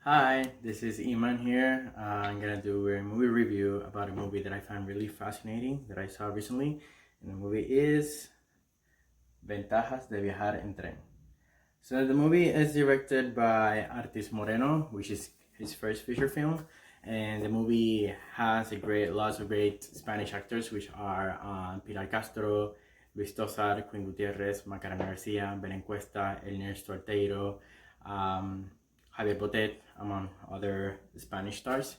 Hi, this is Emman here. I'm gonna do a movie review about a movie that I found really fascinating that I saw recently. And the movie is Ventajas de Viajar en Tren. So the movie is directed by Artis Moreno, which is his first feature film. And the movie has lots of great Spanish actors, which are Pilar Castro, Luis Tosar, Quinn Gutierrez, Macarena Garcia, Berencuesta, Ernesto Arteiro, Javier Botet, among other Spanish stars.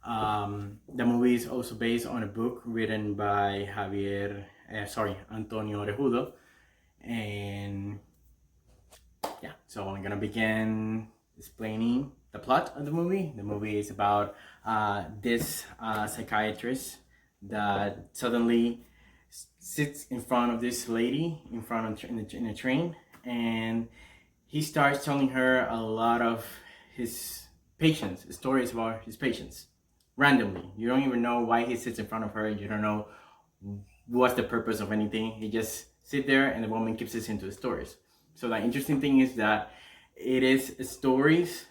The movie is also based on a book written by Antonio Orejudo. And yeah, so I'm gonna begin explaining the plot of the movie. The movie is about this psychiatrist that suddenly sits in front of this lady in a train, and he starts telling her a lot of his patients, stories about his patients, randomly. You don't even know why he sits in front of her. You don't know what's the purpose of anything. He just sit there, and the woman keeps listening to the stories. So the interesting thing is that it is stories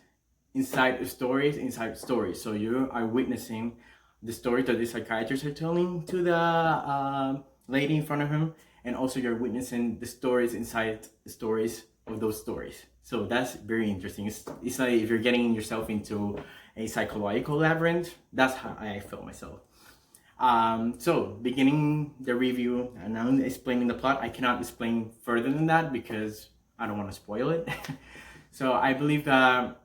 inside stories inside stories. So you are witnessing the story that the psychiatrists are telling to the lady in front of him, and also you're witnessing the stories inside the stories of those stories. So that's very interesting. It's like if you're getting yourself into a psychological labyrinth. That's how I felt myself. So beginning the review and now explaining the plot, I cannot explain further than that because I don't want to spoil it. So I believe the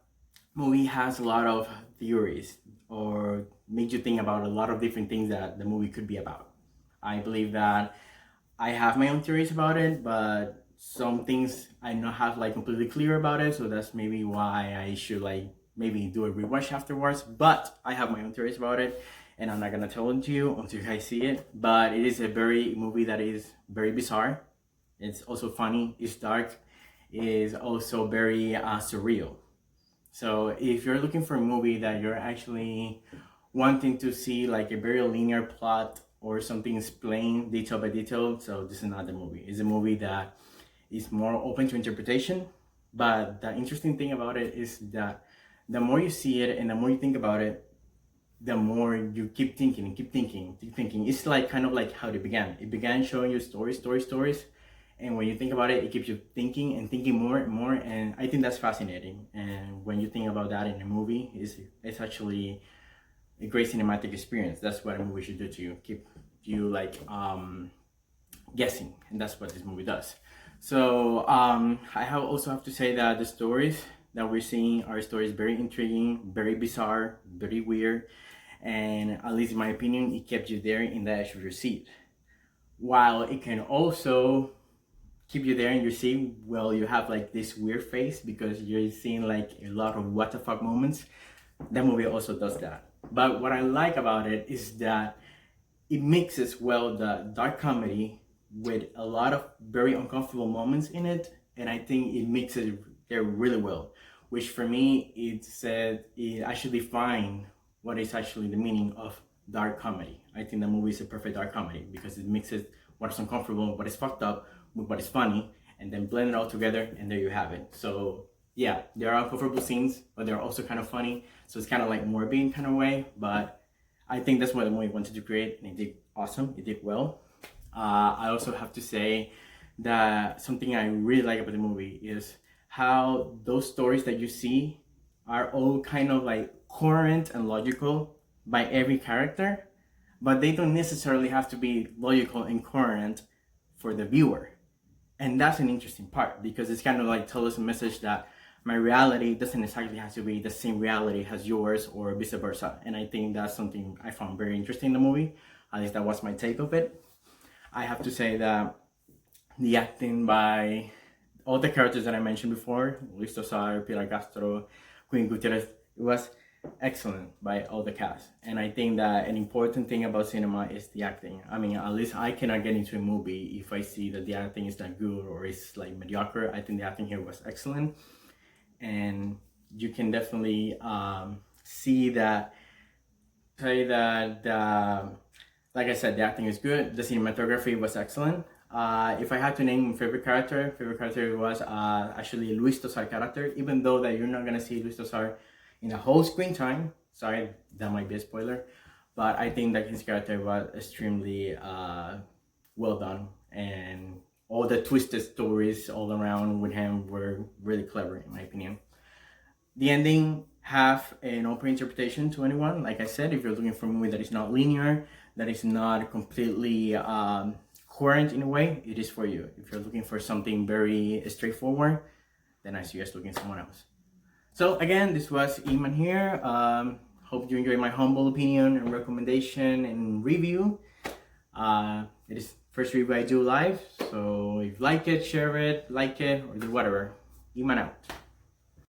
movie has a lot of theories or makes you think about a lot of different things that the movie could be about. I believe that I have my own theories about it, but some things I not have like completely clear about it. So that's maybe why I should like maybe do a rewatch afterwards. But I have my own theories about it, and I'm not gonna tell it to you until you guys see it. But it is a movie that is very bizarre. It's also funny. It's dark. Is also very surreal. So if you're looking for a movie that you're actually wanting to see like a very linear plot or something explained detail by detail, so this is not the movie. It's a movie that is more open to interpretation. But the interesting thing about it is that the more you see it and the more you think about it, the more you keep thinking and keep thinking. It's like kind of like how it began. It began showing you stories. And when you think about it, it keeps you thinking and thinking more and more. And I think that's fascinating. And when you think about that in a movie, it's actually a great cinematic experience. That's what a movie should do to you. Keep you like guessing. And that's what this movie does. So also have to say that the stories that we're seeing are stories very intriguing, very bizarre, very weird. And at least in my opinion, it kept you there in the edge of your seat. While it can also keep you there in your seat while you have like this weird face because you're seeing like a lot of what the fuck moments. That movie also does that. But what I like about it is that it mixes well the dark comedy with a lot of very uncomfortable moments in it, and I think it mixes there really well. Which for me, it actually defines what is actually the meaning of dark comedy. I think the movie is a perfect dark comedy because it mixes what is uncomfortable, what is fucked up, with what is funny, and then blend it all together, and there you have it. So yeah, there are uncomfortable scenes, but they're also kind of funny. So it's kind of like morbid kind of way, but I think that's what the movie wanted to create, and it did awesome. It did well. I also have to say that something I really like about the movie is how those stories that you see are all kind of like coherent and logical by every character, but they don't necessarily have to be logical and coherent for the viewer. And that's an interesting part because it's kind of like tell us a message that my reality doesn't exactly have to be the same reality as yours or vice versa. And I think that's something I found very interesting in the movie. At least that was my take of it. I have to say that the acting by all the characters that I mentioned before, Luis Tosar, Pilar Castro, Quinn Gutierrez, it was excellent by all the cast. And I think that an important thing about cinema is the acting. I mean, at least I cannot get into a movie if I see that the acting is not good or it's like mediocre. I think the acting here was excellent. And you can definitely see that, like I said, the acting is good. The cinematography was excellent. If I had to name my favorite character was actually Luis Tosar character. Even though that you're not gonna see Luis Tosar in a whole screen time. Sorry, that might be a spoiler, but I think that his character was extremely well done, and all the twisted stories all around with him were really clever, in my opinion. The ending have an open interpretation to anyone. Like I said, if you're looking for a movie that is not linear, that is not completely coherent in a way, it is for you. If you're looking for something very straightforward, then I suggest looking at someone else. So again, this was Emman here. Hope you enjoyed my humble opinion and recommendation and review. It is first review I do live, so if you like it, share it, like it, or do whatever. Emman out.